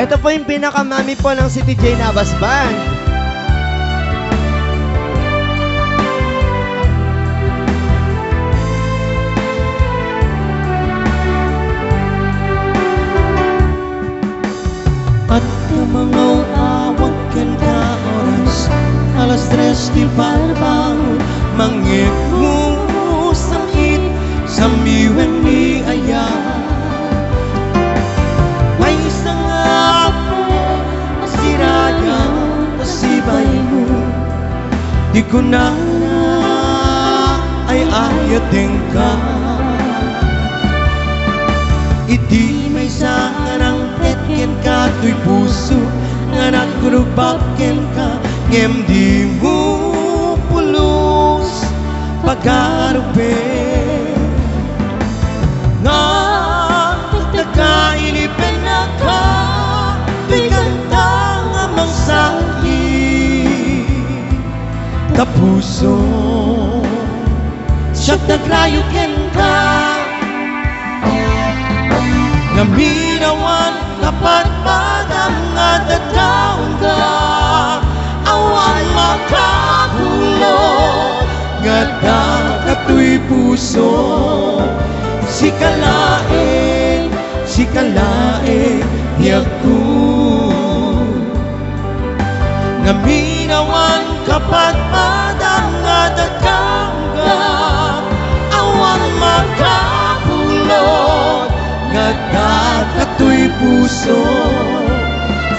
Ito po yung pinakamami po ng City J Navas Band. At kamangaw awag ken ka oras alas 3 di parbangon mangit mo samit sambiwen ni aya may sangapo masiraya masibay mo di ko na ay ayating ka iti may sangarang tetken ka tuy puso nga nagrubaken ka ngem di mo pulos pagarupe nga nagkainipen na ka tuy kanta nga mangsakit ta puso siya't nagrayuken ka nga minawan kapat padang nga dadaon ka awan makabulot nga dakatoy puso sikalain niya ko nga minawan kapat padang nga dadaon ka awan makabulot nga dakatoy puso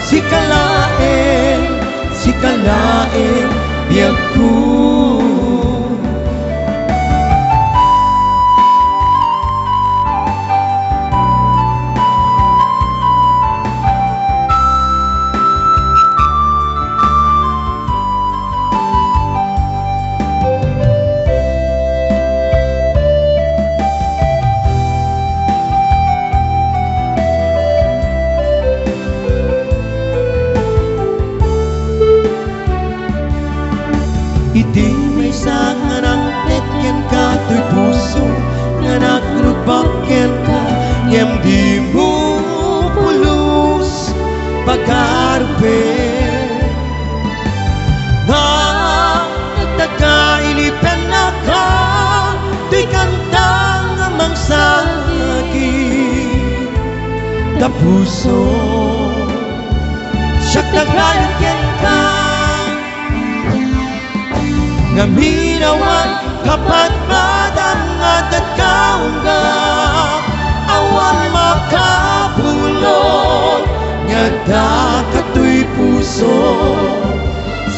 sikalain niya ko iti may sangarang tetken ka tuy puso nga nagrubaken ka ngem di mo pulos pagarupe nga nagtagailipen na ka tuy kanta nga mangsakit ta puso siya't nagrayuken ka nga minawan kapat padang nga dadaon ka awan makabulot nga dakatoy puso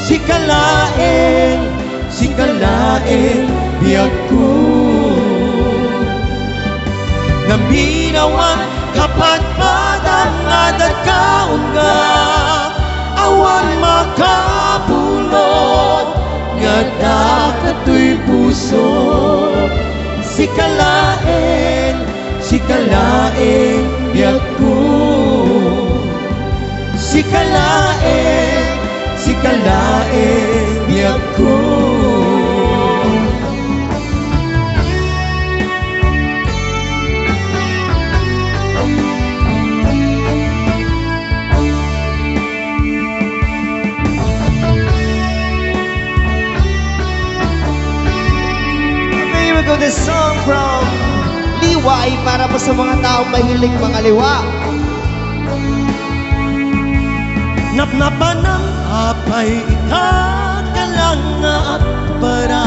sikalain biyag ko nga minawan kapat padang nga dadaon ka awan makabulot nga dakatoy puso sikalain biyag ko sikalain biyag ko This song from Liway para po sa mga taong mahilig mangaliwa. Napnapan ng apay ikakalang at para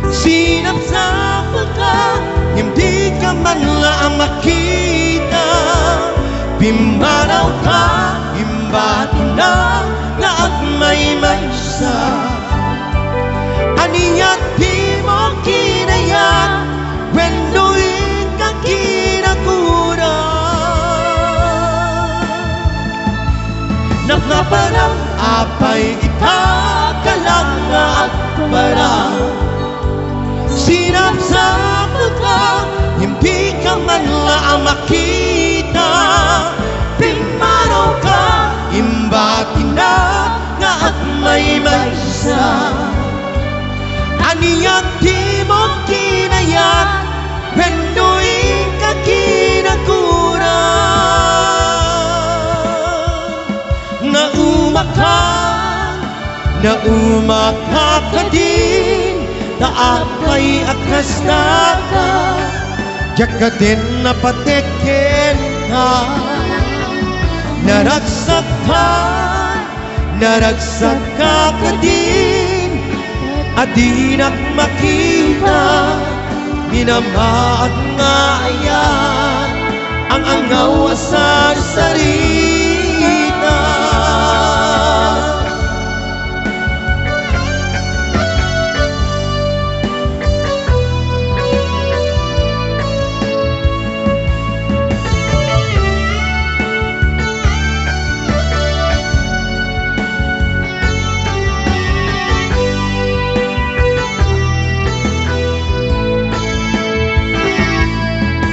sinapsap ka hindi ka man lang makita pimbaraw ka imbati na nga agmay maysa aniyat di mo kinaya wendo'y kakinakura Napnapan ang apay ikakalang at para sinapsap ka hindi ka man lang makita pimaraw ka imbati na nga agmay maysa aniyang di mo kinayat wendo'y kakinakura na umakakadin taapay akastaka jakatin na patikin ka naragsak ka kadin adinak makita minamaat nga ayan ang angaw sa sarita.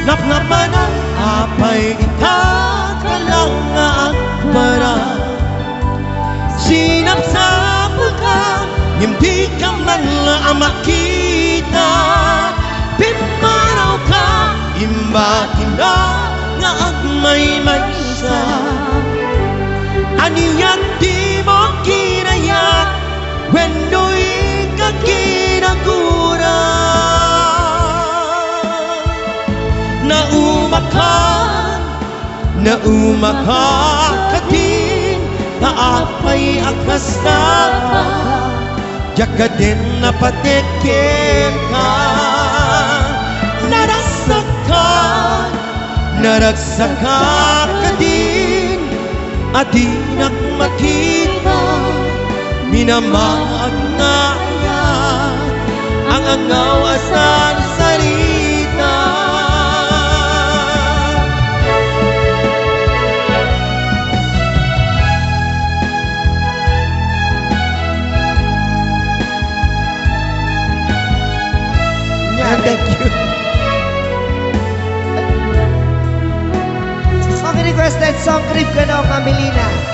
Napnapan ang apay ikakalang nga akbara sinapsap ka hindi ka man lang makita piparaw ka imbakin na nga agmay maysa aniyan di mo kinayat wendo'y kakinagura na umakakatin taapay akastaka jakatin na patikin ka naragsak ka kadin adinak makita minamaat na yan ang angaw asan sarita. Thank you. Song requested song Crib ka daw, Kamelina.